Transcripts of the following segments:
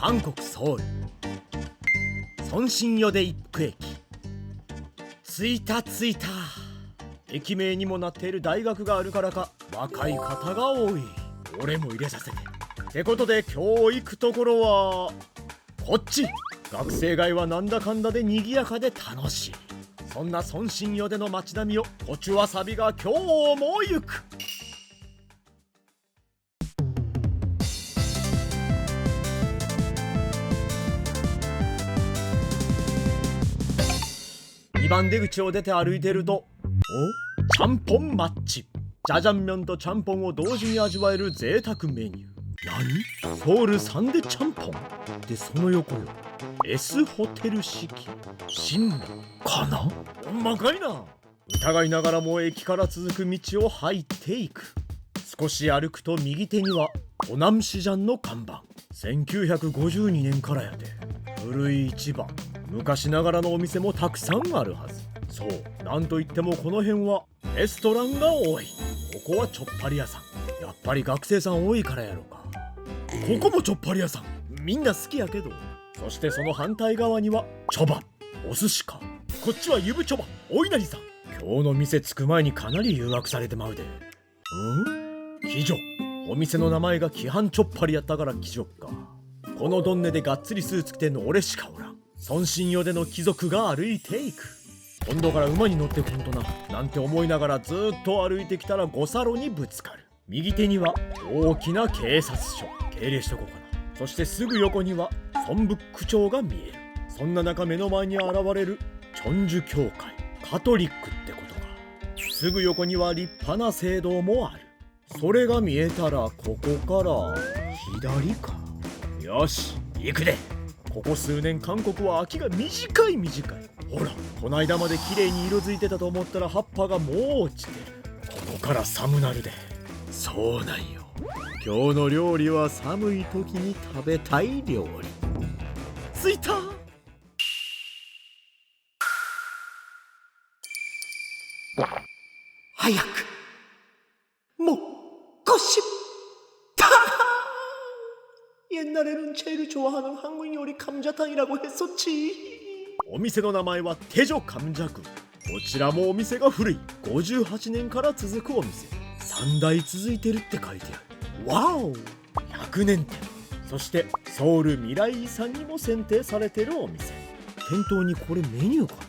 韓国ソウル孫新予で一服駅。着いた。駅名にもなっている大学があるからか若い方が多い。俺も入れさせて。ってことで今日行くところはこっち。学生街はなんだかんだで賑やかで楽しい。そんな孫新予での街並みをこちわさびが今日も行く。2番出口を出て歩いてると、ちゃんぽんマッチ。ジャジャン麺とちゃんぽんを同時に味わえる贅沢メニュー。何？ソウルサンデちゃんぽんで、その横よ S ホテル式新羅かな。ほんまかいな。疑いながらも駅から続く道を入っていく。少し歩くと右手にはオナムシジャンの看板。1952年からやで。古い市場。昔ながらのお店もたくさんあるはず。そう、なんといってもこの辺はレストランが多い。ここはちょっぱり屋さん。やっぱり学生さん多いからやろか。ここもちょっぱり屋さん。みんな好きやけど。そしてその反対側にはチョバ、お寿司か。こっちはゆぶチョバ、お稲荷さん。今日の店着く前にかなり誘惑されてまうで。貴女。お店の名前が規範チョッパリやったから貴女か。このドンネでがっつりスーツ着てんの俺しかおらん。孫新予での貴族が歩いていく。今度から馬に乗ってこんとななんて思いながらずっと歩いてきたら五差路にぶつかる。右手には大きな警察署。敬礼しとこうかな。そしてすぐ横には孫仏区長が見える。そんな中目の前に現れるチョンジュ教会、カトリックってことか。すぐ横には立派な聖堂もある。それが見えたらここから左か。よし行くで。ここ数年韓国は秋が短い。ほらこないだまで綺麗に色づいてたと思ったら葉っぱがもう落ちてる。ここから寒なるで。そうなんよ。今日の料理は寒い時に食べたい料理。着いた。早くもう고싶 옛날에는 제일 좋아하는 한국 요리 감자탕이라고 했었지. お店の名前はテジョ감자국。こちらもお店が古い。58年から続くお店。3代続いてるって書いてある。わお、100年店。そしてソウル未来遺産にも選定されてるお店。店頭にこれメニューかな。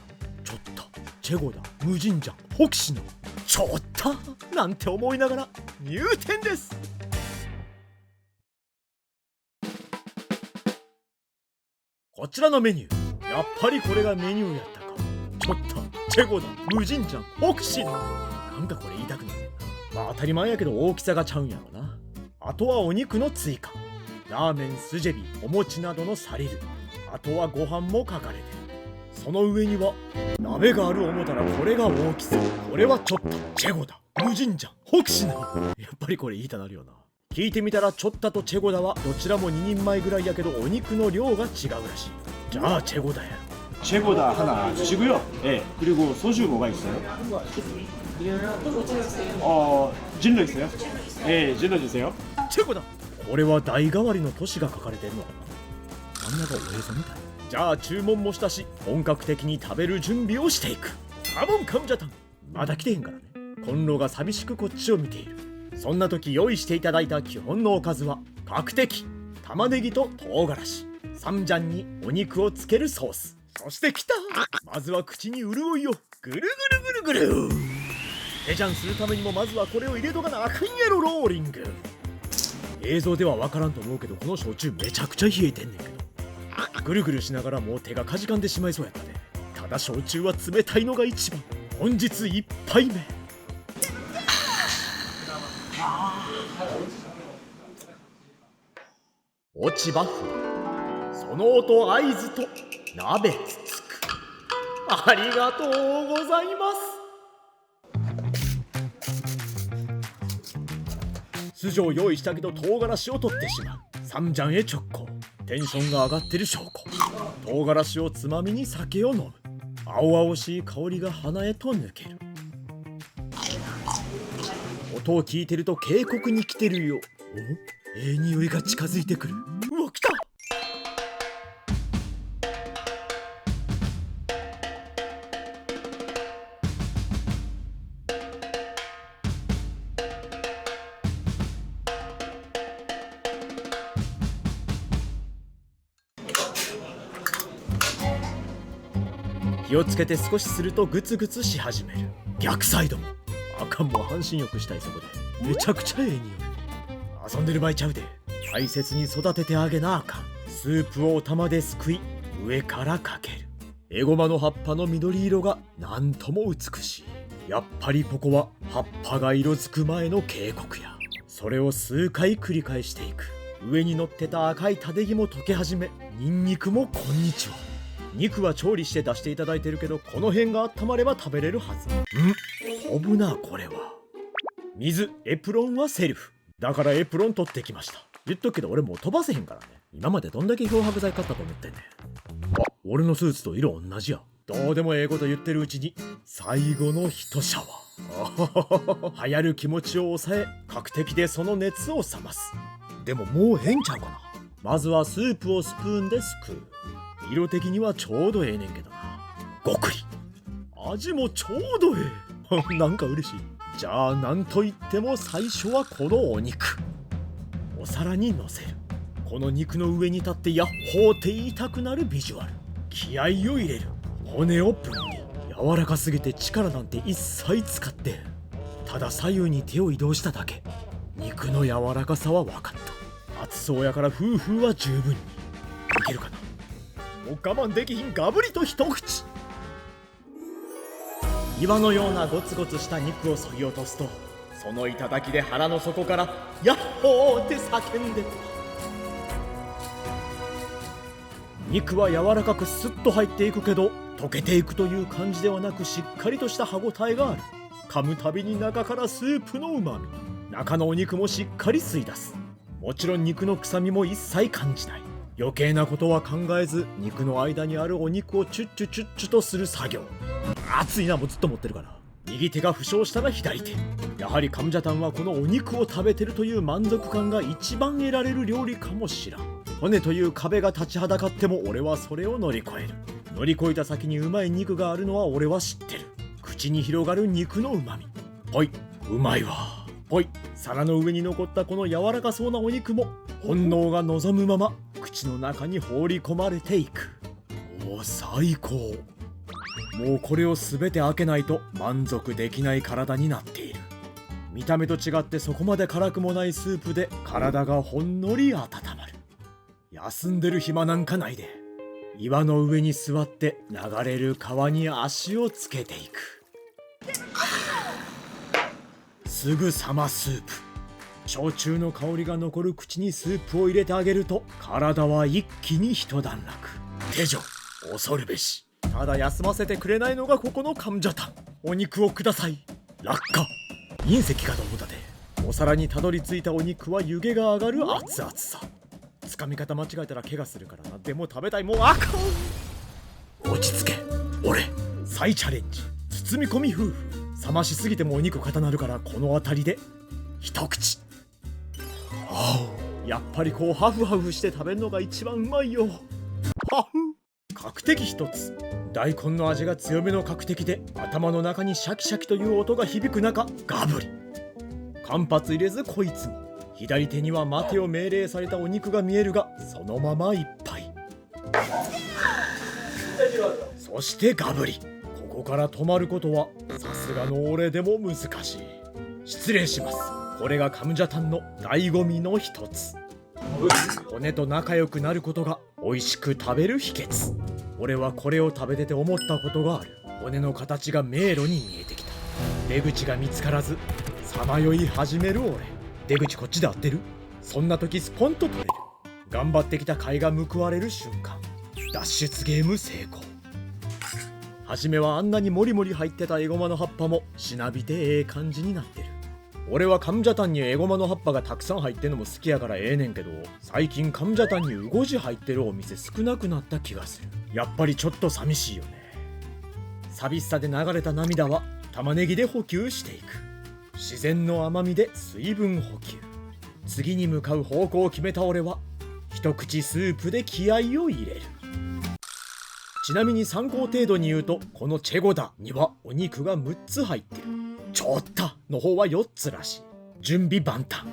ちょっとチェゴダ、無尽ジャン、北市のちょっとなんて思いながら入店です。こちらのメニュー、やっぱりこれがメニューやったか。ちょっとチェゴダ、無尽ジャン、北市のなんかこれ言いたくなるな。まあ当たり前やけど大きさがちゃうんやろな。あとはお肉の追加、ラーメン、スジェビ、お餅などのサリル。あとはご飯も書かれてる。その上には鍋がある思たらこれが大きさ。これはちょっとチェゴダ、無尽ジャン、北市のやっぱりこれ言いたなるよな。聞いてみたらチョッタとチェゴダはどちらも2人前ぐらいやけどお肉の量が違うらしい。じゃあチェゴダや。최고다 하나 주시고요. 네. 그리고 소주 뭐가 있어요? 진로 있어요? 네, 진로 주세요. チェゴダ。これは代替わりの都市が書かれてるのかな。真ん中お映像みたい。じゃあ注文もしたし本格的に食べる準備をしていく。カモンカムジャタン。まだ来てへんからね。コンロが寂しくこっちを見ている。そんな時用意していただいた基本のおかずは角的、玉ねぎと唐辛子、サムジャンにお肉をつけるソース。そしてきた。まずは口に潤いをぐるぐる手ジャンするためにもまずはこれを入れとかなあかんやろ。ローリング。映像ではわからんと思うけどこの焼酎めちゃくちゃ冷えてんねんけど、ぐるぐるしながらもう手がかじかんでしまいそうやったね。ただ焼酎は冷たいのが一番。本日1杯目。落ち葉降り、その音合図と鍋つつく。ありがとうございます。酢を用意したけど唐辛子を取ってしまう。サムジャンへ直行。テンションが上がってる証拠。唐辛子をつまみに酒を飲む。青々しい香りが鼻へと抜ける。音を聞いてると渓谷に来てるよ。お、匂いが近づいてくる。うわ、来た。火をつけて少しするとグツグツし始める。逆サイドもあかん、もう半身浴したい。そこでめちゃくちゃええ匂い。遊んでる場合ちゃうで。大切に育ててあげなあかん。スープをお玉ですくい上からかける。エゴマの葉っぱの緑色がなんとも美しい。やっぱりここは葉っぱが色づく前の渓谷や。それを数回繰り返していく。上に乗ってた赤いタデギも溶け始め、ニンニクもこんにちは。肉は調理して出していただいてるけど、この辺が温まれば食べれるはず。飛ぶなこれは。水エプロンはセルフだからエプロン取ってきました。言っとくけど俺もう飛ばせへんからね。今までどんだけ漂白剤買ったと思ってんねん。あ、俺のスーツと色同じや。どうでもええこと言ってるうちに最後の一シャワー。流行る気持ちを抑え、角的でその熱を冷ます。でももう変ちゃうかな。まずはスープをスプーンですくう。色的にはちょうどええねんけどな。ごくり。味もちょうどええ。なんか嬉しい。じゃあなんといっても最初はこのお肉。お皿にのせる。この肉の上に立ってヤッホーって言いたくなるビジュアル。気合を入れる。骨を分離。柔らかすぎて力なんて一切使ってん。ただ左右に手を移動しただけ。肉の柔らかさは分かった。熱そうやから夫婦は十分にいけるかな。もう我慢できひん。ガブリと一口。岩のようなゴツゴツした肉を削ぎ落とすと、その頂で腹の底からヤッホーって叫んでた。肉は柔らかくスッと入っていくけど、溶けていくという感じではなく、しっかりとした歯ごたえがある。噛むたびに中からスープのうまみ、中のお肉もしっかり吸い出す。もちろん肉の臭みも一切感じない。余計なことは考えず、肉の間にあるお肉をチュッチュチュッチュとする作業。熱いな、もうずっと持ってるから。右手が負傷したら左手。やはりカムジャタンはこのお肉を食べてるという満足感が一番得られる料理かもしらん。骨という壁が立ちはだかっても俺はそれを乗り越える。乗り越えた先にうまい肉があるのは俺は知ってる。口に広がる肉のうまみ。ほい、うまいわ。ほい、皿の上に残ったこの柔らかそうなお肉も本能が望むまま口の中に放り込まれていく。おお、最高。もうこれを全て開けないと満足できない体になっている。見た目と違ってそこまで辛くもないスープで体がほんのり温まる。休んでる暇なんかないで。岩の上に座って流れる川に足をつけていく。すぐさまスープ。焼酎の香りが残る口にスープを入れてあげると、体は一気に一段落。手錠、恐るべし。ただ休ませてくれないのがここのカムジャタン。お肉をください。落下。隕石かと思ったで。お皿にたどり着いたお肉は湯気が上がる熱々さ。つかみ方間違えたら怪我するからな。でも食べたい。もうあかん。落ち着け。俺再チャレンジ。包み込み夫婦。冷ましすぎてもお肉固なるから、この辺りで一口。やっぱりこうハフハフして食べるのが一番うまいよ。ハフ。角的一つ。大根の味が強めの角的で、頭の中にシャキシャキという音が響く中、ガブリ。間髪入れずこいつも。左手には待てを命令されたお肉が見えるが、そのまま一杯。そしてガブリ。ここから止まることはさすがの俺でも難しい。失礼します。これがカムジャタンの醍醐味の一つ。骨と仲良くなることが美味しく食べる秘訣。俺はこれを食べてて思ったことがある。骨の形が迷路に見えてきた。出口が見つからずさまよい始める俺。出口こっちで合ってる？そんな時スポンと取れる。頑張ってきた甲斐が報われる瞬間。脱出ゲーム成功。はじめはあんなにモリモリ入ってたエゴマの葉っぱもしなびてええ感じになってる。俺はカムジャタンにエゴマの葉っぱがたくさん入ってんのも好きやからええねんけど、最近カムジャタンにウゴジ入ってるお店少なくなった気がする。やっぱりちょっと寂しいよね。寂しさで流れた涙は玉ねぎで補給していく。自然の甘みで水分補給。次に向かう方向を決めた俺は一口スープで気合を入れる。ちなみに参考程度に言うと、このチェゴダにはお肉が6つ入ってる。ちょっとの方は4つらしい。準備万端。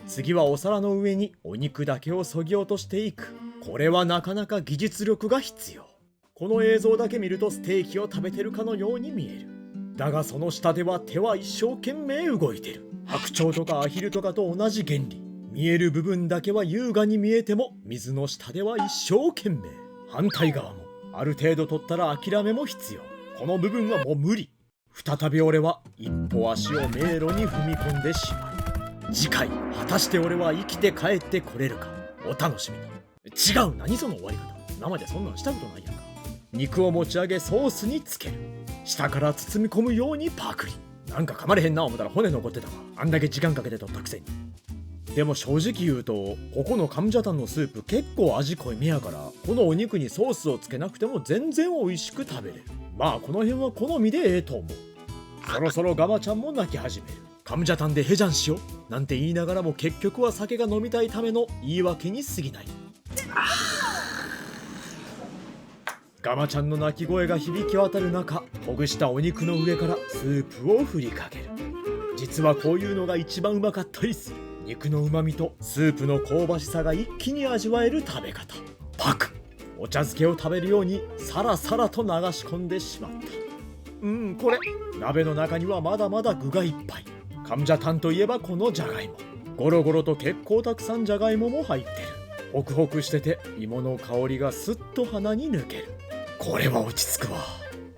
次はお皿の上にお肉だけをそぎ落としていく。これはなかなか技術力が必要。この映像だけ見るとステーキを食べてるかのように見える。だがその下では手は一生懸命動いてる。白鳥とかアヒルとかと同じ原理。見える部分だけは優雅に見えても水の下では一生懸命。反対側もある程度取ったら諦めも必要。この部分はもう無理。再び俺は一歩足を迷路に踏み込んでしまう。次回果たして俺は生きて帰ってこれるか、お楽しみに。違う、何その終わり方。生でそんなんしたことないやんか。肉を持ち上げソースにつける。下から包み込むようにパクリ。なんか噛まれへんな思ったら骨残ってたわ。あんだけ時間かけて取ったくせに。でも正直言うと、ここのカムジャタンのスープ結構味濃いめやから、このお肉にソースをつけなくても全然美味しく食べれる。まあこの辺は好みでええと思う。そろそろガマちゃんも泣き始める。カムジャタンでヘジャンしようなんて言いながらも結局は酒が飲みたいための言い訳に過ぎない。ガマちゃんの泣き声が響き渡る中、ほぐしたお肉の上からスープを振りかける。実はこういうのが一番うまかったりする。肉のうまみとスープの香ばしさが一気に味わえる食べ方。パク！お茶漬けを食べるようにさらさらと流し込んでしまった。これ鍋の中にはまだまだ具がいっぱい。カムジャタンといえばこのじゃがいも。ゴロゴロと結構たくさんじゃがいもも入ってる。ホクホクしてて芋の香りがスッと鼻に抜ける。これは落ち着くわ。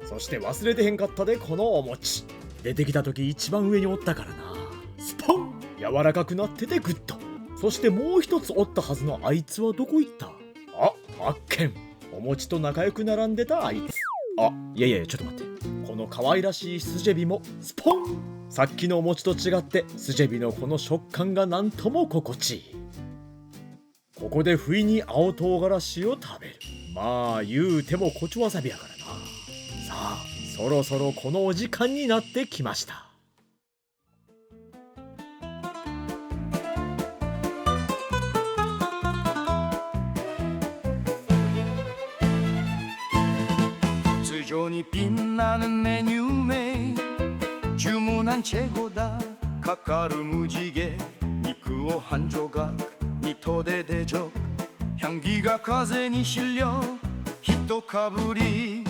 そして忘れてへんかったで、このお餅。出てきた時一番上におったからな。スポン！柔らかくなっててグッド。そしてもう一つおったはずのあいつはどこ行った？発見。お餅と仲良く並んでたあいつ。いやちょっと待って。この可愛らしいスジェビもスポン！さっきのお餅と違ってスジェビのこの食感がなんとも心地いい。ここで不意に青唐辛子を食べる。まあ言うてもコチョわさびやからな。さあそろそろこのお時間になってきました。빛나는 메뉴에 주문한 최고다 카카르 무지개 니크오 한 조각 니토데 대접 향기가 가zen이 실려 히토카부리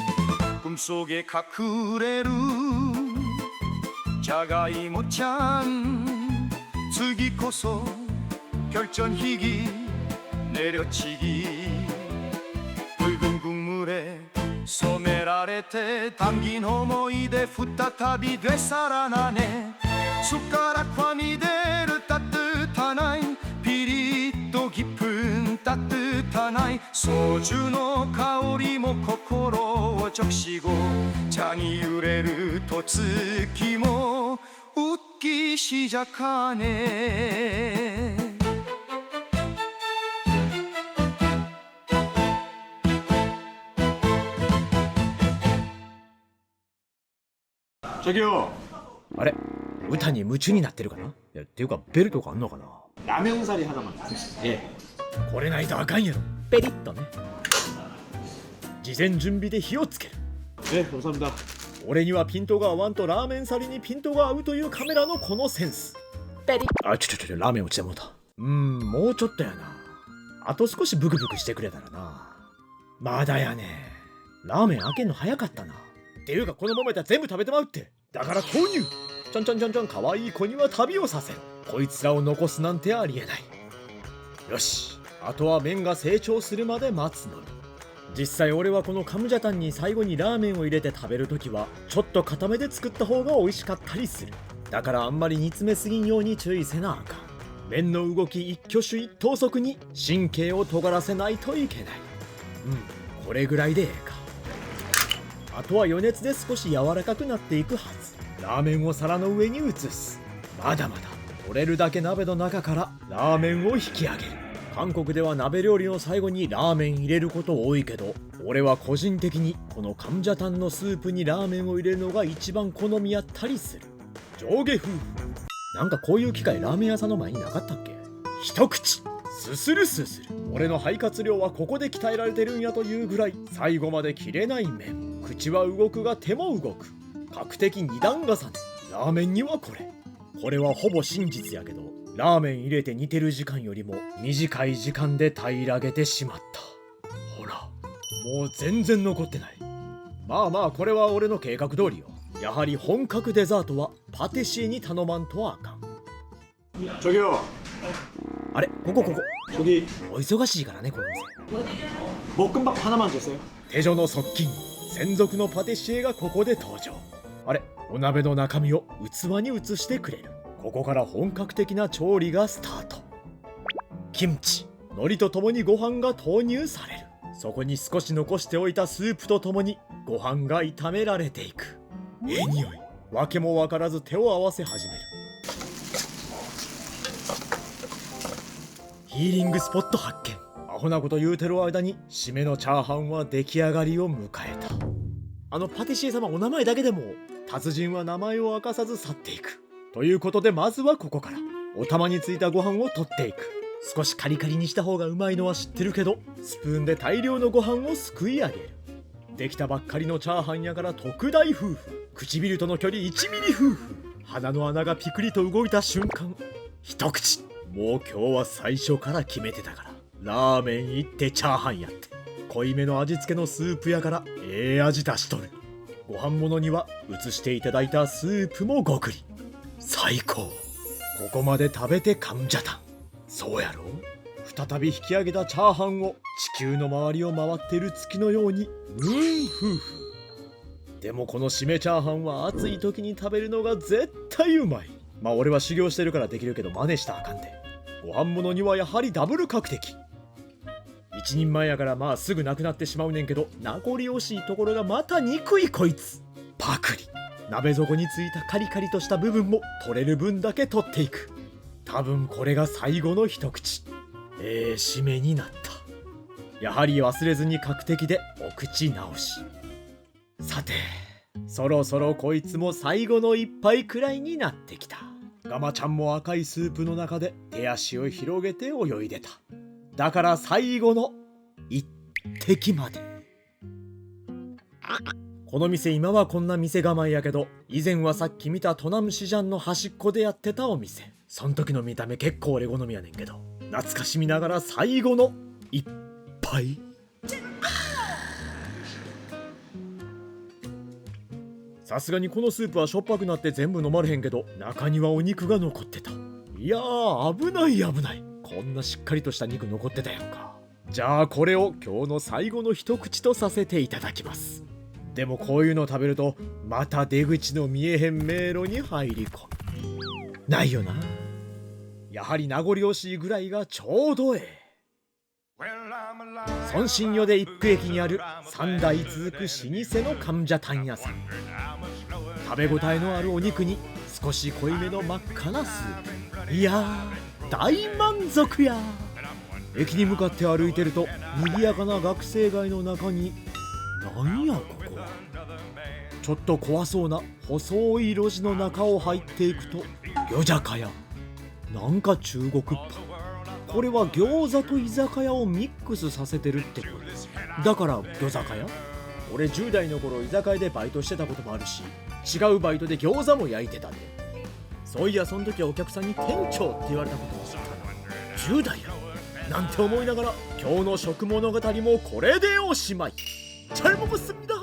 꿈속의 카쿠레루 자가이모찬 스기코소 결전희기 내려치기 붉은 국물에 소멸아래테 담긴 호모이데 푸타타비 되살아나네 숟가락과 미대를 따뜻한 아이 비릿도 깊은 따뜻한 아이 소주노香りも心を적시고 장이揺れる 토츠키も 웃기 시작하네 저기요. あれ、歌に夢中になってるかな。っていうかベルとかあんのかな。 라면사리 하나만 주세요. 예. これないとあかんやろ。ペリッとね。事前準備で火をつける。 네, 감사합니다. 俺にはピントが合わんとラーメンサリにピントが合うというカメラのこのセンス。ペリッ。ラーメン落ちてもうた。もうちょっとやな。あと少しブクブクしてくれたらな。まだやね。ラーメン開けんの早かったな。っていうかこのままやったら全部食べてまうって。だから投入。ちょん可愛い子には旅をさせろ。こいつらを残すなんてありえない。よし、あとは麺が成長するまで待つのみ。実際俺はこのカムジャタンに最後にラーメンを入れて食べるときはちょっと固めで作った方が美味しかったりする。だからあんまり煮詰めすぎんように注意せなあかん。麺の動き一挙手一投足に神経を尖らせないといけない。これぐらいでええか。あとは余熱で少し柔らかくなっていくはず。ラーメンを皿の上に移す。まだまだ取れるだけ鍋の中からラーメンを引き上げる。韓国では鍋料理の最後にラーメン入れること多いけど、俺は個人的にこのカムジャタンのスープにラーメンを入れるのが一番好みやったりする。上下夫婦。なんかこういう機会ラーメン屋さんの前になかったっけ。一口すする。俺の肺活量はここで鍛えられてるんやというぐらい最後まで切れない麺。口は動くが手も動く。確的二段重ね。ラーメンにはこれはほぼ真実やけど、ラーメン入れて煮てる時間よりも短い時間で平らげてしまった。ほらもう全然残ってない。まあまあこれは俺の計画通りよ。やはり本格デザートはパティシエに頼まんとはあかん。 저기요. あれここ 저기 お忙しいからねこの店。 볶음밥 하나만 주세요. 手女の側近専属のパティシエがここで登場。あれお鍋の中身を器に移してくれる。ここから本格的な調理がスタート。キムチ海苔とともにご飯が投入される。そこに少し残しておいたスープとともにご飯が炒められていく。ええ匂い。訳も分からず手を合わせ始める。ヒーリングスポット発見。アホなこと言うてる間に締めのチャーハンは出来上がりを迎えた。パティシエ様お名前だけでも。達人は名前を明かさず去っていく。ということでまずはここからお玉についたご飯を取っていく。少しカリカリにした方がうまいのは知ってるけど、スプーンで大量のご飯をすくい上げる。できたばっかりのチャーハンやから特大夫婦。唇との距離1ミリ夫婦。鼻の穴がピクリと動いた瞬間、一口。もう今日は最初から決めてたから。ラーメン行ってチャーハンやって、濃いめの味付けのスープやからええ味出しとる。ご飯物には移していただいたスープもごくり。最高。ここまで食べて感じゃた。そうやろ。再び引き上げたチャーハンを地球の周りを回っている月のように夫婦。でもこの締めチャーハンは暑い時に食べるのが絶対うまい。まあ俺は修行してるからできるけど真似したらあかんで。ご飯物にはやはりダブル角的。一人前やからまあすぐなくなってしまうねんけど、名残惜しいところがまた憎いこいつ。パクリ。鍋底についたカリカリとした部分も取れる分だけ取っていく。多分これが最後の一口。締めになった。やはり忘れずに角的でお口直し。さてそろそろこいつも最後の一杯くらいになってきた。ガマちゃんも赤いスープの中で手足を広げて泳いでた。だから最後の一滴まで。この店今はこんな店構えやけど、以前はさっき見たトナムシジャンの端っこでやってたお店。そん時の見た目結構俺好みやねんけど、懐かしみながら最後の一杯。さすがにこのスープはしょっぱくなって全部飲まれへんけど、中にはお肉が残ってた。いやー危ない危ない。こんなしっかりとした肉残ってたやんか。じゃあこれを今日の最後の一口とさせていただきます。でもこういうの食べるとまた出口の見えへん迷路に入り込む。ないよな。やはり名残惜しいぐらいがちょうどええ。孫新予で一区駅にある3代続く老舗のカムジャタン屋さん。食べ応えのあるお肉に少し濃いめの真っ赤なスープ。いやー大満足や。駅に向かって歩いてると賑やかな学生街の中に、なんやここ。ちょっと怖そうな細い路地の中を入っていくと魚酒屋。なんか中国っぽい。これは餃子と居酒屋をミックスさせてるってこと。だから魚酒屋。俺10代の頃居酒屋でバイトしてたこともあるし、違うバイトで餃子も焼いてたんで。そういやその時はお客さんに店長って言われたこともあったな。10代やなんて思いながら今日の食物語もこれでおしまい。잘먹었습니다